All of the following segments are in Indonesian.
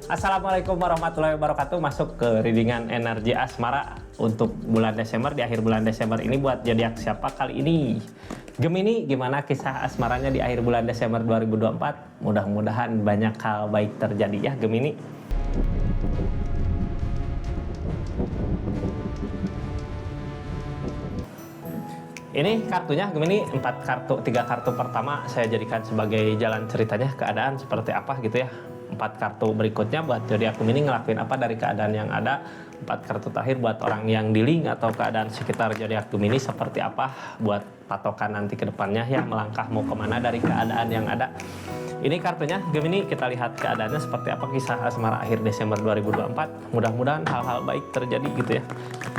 Assalamualaikum warahmatullahi wabarakatuh. Masuk ke readingan energi asmara untuk bulan Desember. Di akhir bulan Desember ini buat zodiak siapa kali ini? Gemini, gimana kisah asmaranya di akhir bulan Desember 2024? Mudah-mudahan banyak hal baik terjadi ya Gemini. Ini kartunya Gemini, 4 kartu, 3 kartu pertama saya jadikan sebagai jalan ceritanya keadaan seperti apa gitu ya. 4 kartu berikutnya buat zodiak Gemini ngelakuin apa dari keadaan yang ada. 4 kartu terakhir buat orang yang di link atau keadaan sekitar zodiak Gemini seperti apa buat patokan nanti ke depannya ya, melangkah mau kemana dari keadaan yang ada. Ini kartunya Gemini, kita lihat keadaannya seperti apa kisah asmara akhir Desember 2024. Mudah-mudahan hal-hal baik terjadi gitu ya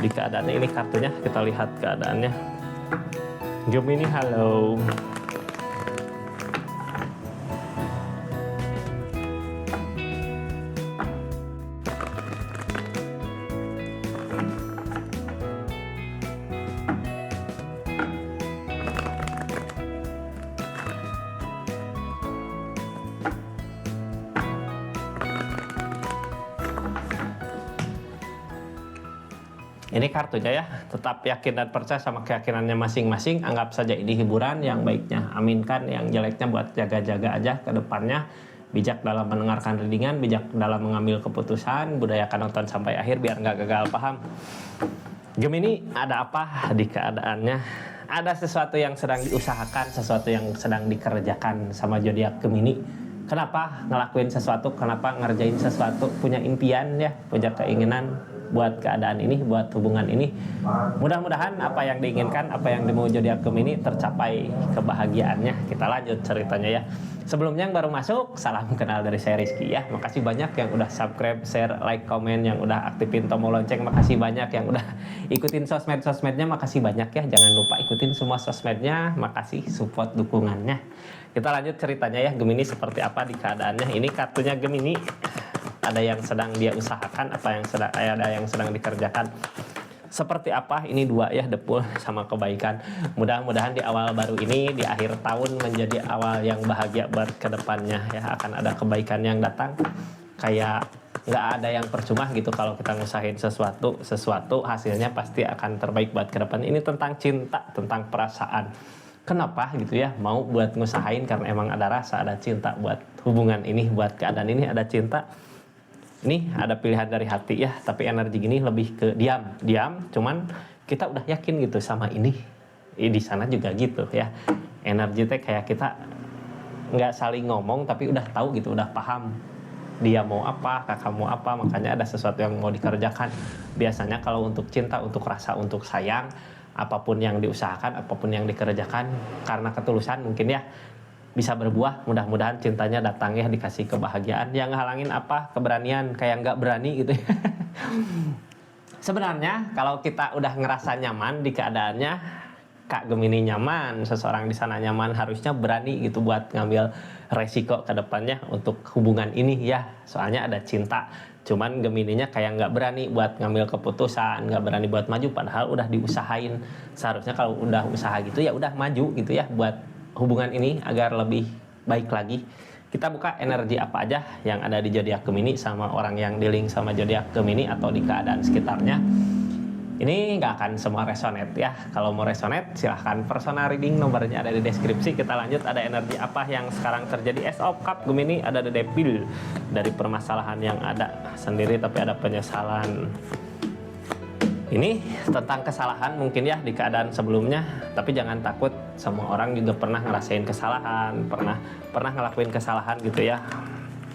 di keadaannya. Ini kartunya, kita lihat keadaannya. Gemini, halo. Ini kartunya ya, tetap yakin dan percaya sama keyakinannya masing-masing. Anggap saja ini hiburan, yang baiknya aminkan, yang jeleknya buat jaga-jaga aja ke depannya. Bijak dalam mendengarkan readingan, bijak dalam mengambil keputusan, budayakan nonton sampai akhir biar nggak gagal paham. Gemini, ada apa di keadaannya? Ada sesuatu yang sedang diusahakan, sesuatu yang sedang dikerjakan sama zodiak Gemini. Kenapa ngelakuin sesuatu, kenapa ngerjain sesuatu, punya impian ya, punya keinginan buat keadaan ini, buat hubungan ini. Mudah-mudahan apa yang diinginkan, apa yang dimau zodiak Gemini tercapai kebahagiaannya. Kita lanjut ceritanya ya. Sebelumnya yang baru masuk, salam kenal dari saya Rizky ya. Makasih banyak yang udah subscribe, share, like, komen, yang udah aktifin tombol lonceng. Makasih banyak yang udah ikutin sosmed-sosmednya. Makasih banyak ya. Jangan lupa ikutin semua sosmednya. Makasih support dukungannya. Kita lanjut ceritanya ya. Gemini seperti apa di keadaannya. Ini kartunya Gemini. Ada yang sedang dia usahakan, ada yang sedang dikerjakan. Seperti apa? Ini dua ya, depul sama kebaikan. Mudah-mudahan di awal baru ini, di akhir tahun menjadi awal yang bahagia buat kedepannya ya. Akan ada kebaikan yang datang. Kayak nggak ada yang percuma gitu kalau kita ngusahain sesuatu hasilnya pasti akan terbaik buat kedepan. Ini tentang cinta, tentang perasaan. Kenapa gitu ya mau buat ngusahain? Karena emang ada rasa, ada cinta buat hubungan ini, buat keadaan ini ada cinta. Ini ada pilihan dari hati ya, tapi energi gini lebih ke diam, cuman kita udah yakin gitu sama ini. Di sana juga gitu ya. Energi teh kayak kita nggak saling ngomong tapi udah tahu gitu, udah paham dia mau apa, kakak mau apa, makanya ada sesuatu yang mau dikerjakan. Biasanya kalau untuk cinta, untuk rasa, untuk sayang, apapun yang diusahakan, apapun yang dikerjakan karena ketulusan mungkin ya bisa berbuah. Mudah-mudahan cintanya datang ya, dikasih kebahagiaan. Yang ngehalangin apa? Keberanian, kayak nggak berani gitu ya. Sebenarnya kalau kita udah ngerasa nyaman di keadaannya, Kak Gemini nyaman, seseorang di sana nyaman, harusnya berani gitu buat ngambil resiko ke depannya untuk hubungan ini ya. Soalnya ada cinta. Cuman Gemininya kayak nggak berani buat ngambil keputusan, nggak berani buat maju, padahal udah diusahain. Seharusnya kalau udah usaha gitu ya udah maju gitu ya buat hubungan ini agar lebih baik lagi. Kita buka energi apa aja yang ada di zodiak Gemini sama orang yang di link sama zodiak Gemini atau di keadaan sekitarnya. Ini nggak akan semua resonate ya. Kalau mau resonate silahkan personal reading, nomornya ada di deskripsi. Kita lanjut, ada energi apa yang sekarang terjadi. Ace of Cup Gemini, ada The Devil. Dari permasalahan yang ada sendiri tapi ada penyesalan. Ini tentang kesalahan mungkin ya di keadaan sebelumnya, tapi jangan takut, semua orang juga pernah ngerasain kesalahan, pernah ngelakuin kesalahan gitu ya.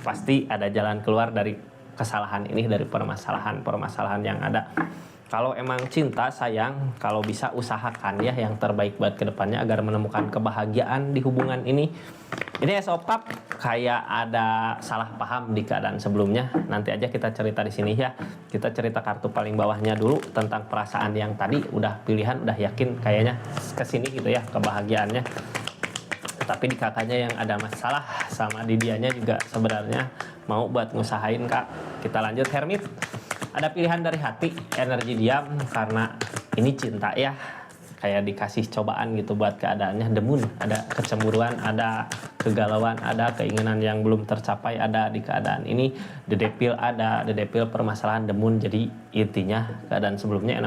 Pasti ada jalan keluar dari kesalahan ini, dari permasalahan yang ada. Kalau emang cinta, sayang, kalau bisa usahakan ya yang terbaik buat kedepannya agar menemukan kebahagiaan di hubungan ini. Ini Ace of Cup kayak ada salah paham di keadaan sebelumnya. Nanti aja kita cerita di sini ya. Kita cerita kartu paling bawahnya dulu tentang perasaan yang tadi. Udah pilihan, udah yakin kayaknya kesini gitu ya kebahagiaannya. Tapi di kakaknya yang ada masalah, sama di dianya juga sebenarnya mau buat ngusahain Kak. Kita lanjut Hermit. Ada pilihan dari hati, energi diam karena ini cinta ya. kayak dikasih cobaan gitu buat keadaannya, demun, ada kecemburuan, ada kegalauan, ada keinginan yang belum tercapai, ada di keadaan ini, the devil ada, the devil permasalahan, demun. Jadi intinya keadaan sebelumnya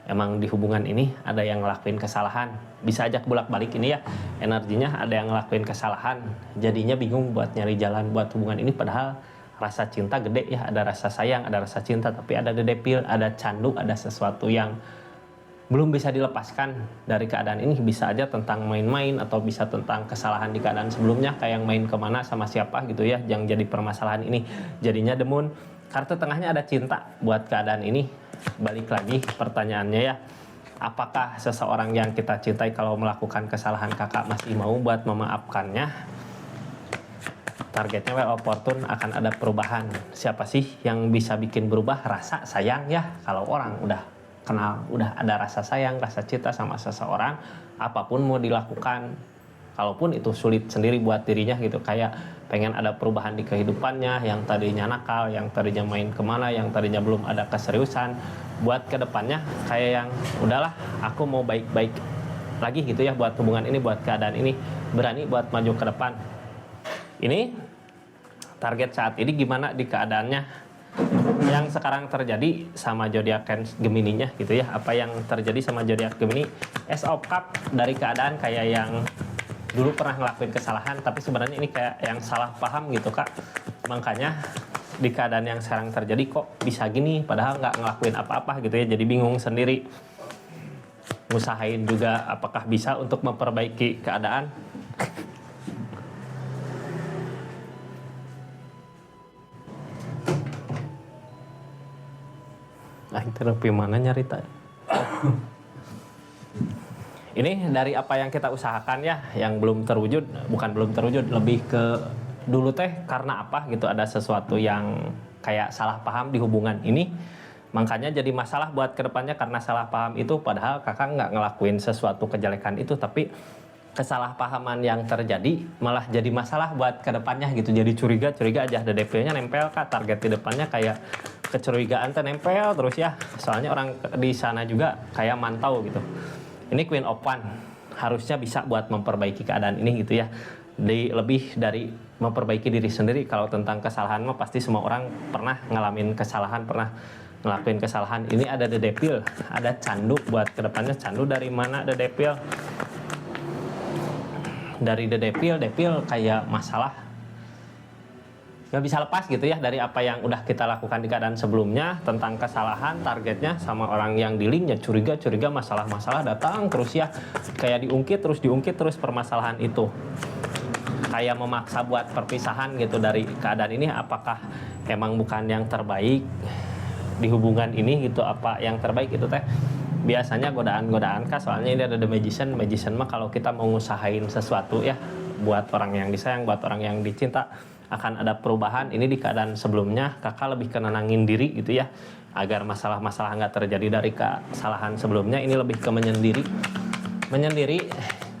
emang di hubungan ini ada yang ngelakuin kesalahan, bisa aja bolak-balik ini ya, energinya ada yang ngelakuin kesalahan, jadinya bingung buat nyari jalan buat hubungan ini, padahal rasa cinta gede ya, ada rasa sayang, ada rasa cinta, tapi ada the devil, ada candu, ada sesuatu yang belum bisa dilepaskan dari keadaan ini. Bisa aja tentang main-main atau bisa tentang kesalahan di keadaan sebelumnya, kayak yang main kemana sama siapa gitu ya, yang jadi permasalahan ini. Jadinya demun. Kartu tengahnya ada cinta buat keadaan ini. Balik lagi pertanyaannya ya, apakah seseorang yang kita cintai kalau melakukan kesalahan kakak masih mau buat memaafkannya? Targetnya well opportune, akan ada perubahan. Siapa sih yang bisa bikin berubah? Rasa sayang ya. Kalau orang udah kenal, udah ada rasa sayang, rasa cinta sama seseorang, apapun mau dilakukan, kalaupun itu sulit sendiri buat dirinya gitu, kayak pengen ada perubahan di kehidupannya, yang tadinya nakal, yang tadinya main kemana, yang tadinya belum ada keseriusan, buat kedepannya kayak yang udahlah, aku mau baik-baik lagi gitu ya buat hubungan ini, buat keadaan ini, berani buat maju ke depan. Ini target saat ini gimana di keadaannya yang sekarang terjadi sama zodiak Gemininya gitu ya. Apa yang terjadi sama zodiak Gemini? Ace of Cup, dari keadaan kayak yang dulu pernah ngelakuin kesalahan, tapi sebenarnya ini kayak yang salah paham gitu kak. Makanya di keadaan yang sekarang terjadi kok bisa gini, padahal nggak ngelakuin apa-apa gitu ya. Jadi bingung sendiri. Ngusahain juga apakah bisa untuk memperbaiki keadaan. Terapi mana nyarita? Ini dari apa yang kita usahakan ya, yang belum terwujud, bukan belum terwujud, lebih ke dulu teh karena apa gitu, ada sesuatu yang kayak salah paham di hubungan ini, makanya jadi masalah buat kedepannya karena salah paham itu, padahal kakak nggak ngelakuin sesuatu kejelekan itu, tapi kesalahpahaman yang terjadi malah jadi masalah buat kedepannya gitu. Jadi curiga aja, ada DP-nya nempel kak, target di depannya kayak kecurigaan nempel terus ya, soalnya orang di sana juga kayak mantau gitu. Ini Queen of Wands, harusnya bisa buat memperbaiki keadaan ini gitu ya. Lebih dari memperbaiki diri sendiri. Kalau tentang kesalahan mah pasti semua orang pernah ngalamin kesalahan, pernah ngelakuin kesalahan. Ini ada the devil, ada candu buat kedepannya. Candu dari mana the devil? Dari the devil kayak masalah nggak bisa lepas gitu ya dari apa yang udah kita lakukan di keadaan sebelumnya, tentang kesalahan, targetnya sama orang yang di link ya, curiga masalah datang terus ya, kayak diungkit terus permasalahan itu, kayak memaksa buat perpisahan gitu dari keadaan ini. Apakah emang bukan yang terbaik di hubungan ini gitu, apa yang terbaik itu teh biasanya godaan kah, soalnya ini ada the magician mah kalau kita mau ngusahain sesuatu ya buat orang yang disayang, buat orang yang dicinta, akan ada perubahan. Ini di keadaan sebelumnya kakak lebih kenenangin diri gitu ya, agar masalah-masalah nggak terjadi dari kesalahan sebelumnya. Ini lebih ke menyendiri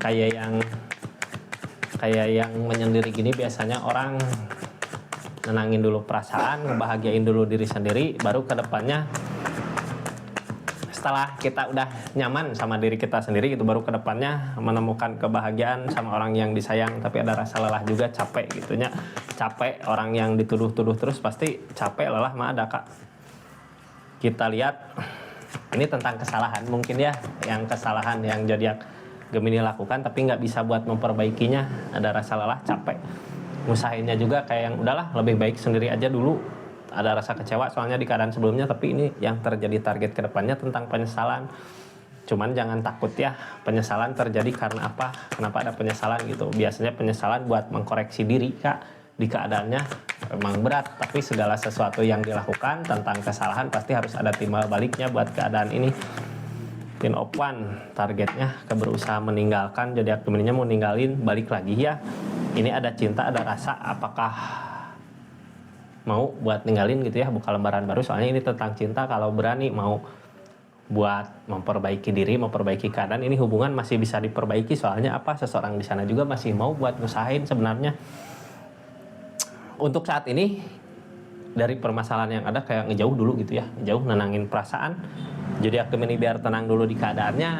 kayak yang menyendiri gini, biasanya orang nenangin dulu perasaan, ngebahagiain dulu diri sendiri, baru kedepannya setelah kita udah nyaman sama diri kita sendiri gitu, baru kedepannya menemukan kebahagiaan sama orang yang disayang. Tapi ada rasa lelah juga, capek gitunya, capek orang yang dituduh-tuduh terus, pasti capek, lelah mah ada kak. Kita lihat ini tentang kesalahan mungkin ya, yang kesalahan yang zodiak Gemini lakukan tapi nggak bisa buat memperbaikinya, ada rasa lelah, capek, ngusahainnya juga kayak yang udahlah lebih baik sendiri aja dulu. Ada rasa kecewa soalnya di keadaan sebelumnya, tapi ini yang terjadi target kedepannya tentang penyesalan. Cuman jangan takut ya, penyesalan terjadi karena apa, kenapa ada penyesalan gitu. Biasanya penyesalan buat mengkoreksi diri kak, di keadaannya memang berat, tapi segala sesuatu yang dilakukan tentang kesalahan pasti harus ada timbal baliknya buat keadaan ini. Queen of Wands, targetnya berusaha meninggalkan, jadi Gemininya mau ninggalin, balik lagi ya. Ini ada cinta, ada rasa, apakah mau buat ninggalin gitu ya, buka lembaran baru, soalnya ini tentang cinta. Kalau berani mau buat memperbaiki diri, memperbaiki keadaan, ini hubungan masih bisa diperbaiki, soalnya apa, seseorang di sana juga masih mau buat ngusahain sebenarnya. Untuk saat ini dari permasalahan yang ada kayak ngejauh dulu gitu ya, ngejauh, nenangin perasaan, zodiak Gemini biar tenang dulu di keadaannya,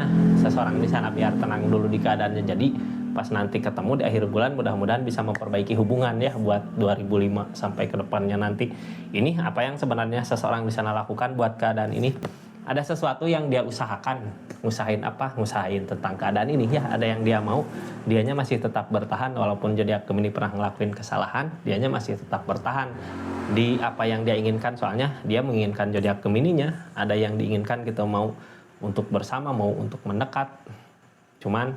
seseorang di sana biar tenang dulu di keadaannya. Jadi pas nanti ketemu di akhir bulan mudah-mudahan bisa memperbaiki hubungan ya buat 2005 sampai ke depannya nanti. Ini apa yang sebenarnya seseorang di sana lakukan buat keadaan ini? Ada sesuatu yang dia usahakan. Ngusahain apa? Ngusahain tentang keadaan ini ya. Ada yang dia mau, dianya masih tetap bertahan walaupun zodiak Gemini pernah ngelakuin kesalahan, dianya masih tetap bertahan di apa yang dia inginkan. Soalnya dia menginginkan zodiak Gemininya, ada yang diinginkan gitu, mau untuk bersama, mau untuk mendekat. Cuman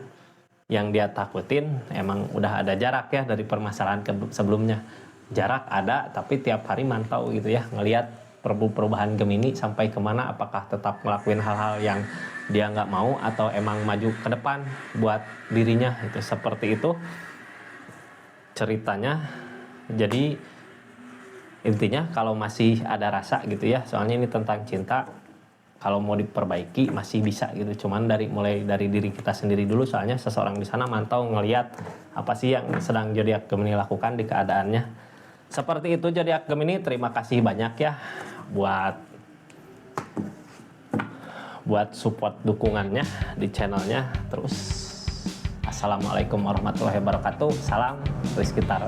yang dia takutin emang udah ada jarak ya dari permasalahan sebelumnya. Jarak ada, tapi tiap hari mantau gitu ya, ngelihat perubahan Gemini sampai kemana, apakah tetap ngelakuin hal-hal yang dia nggak mau atau emang maju ke depan buat dirinya. Itu seperti itu ceritanya. Jadi intinya kalau masih ada rasa gitu ya, soalnya ini tentang cinta, kalau mau diperbaiki masih bisa gitu. Cuman mulai dari diri kita sendiri dulu, soalnya seseorang di sana mantau ngelihat apa sih yang sedang zodiak Gemini lakukan di keadaannya. Seperti itu zodiak Gemini. Terima kasih banyak ya buat support dukungannya di channelnya. Terus assalamualaikum warahmatullahi wabarakatuh. Salam Rizky Taro.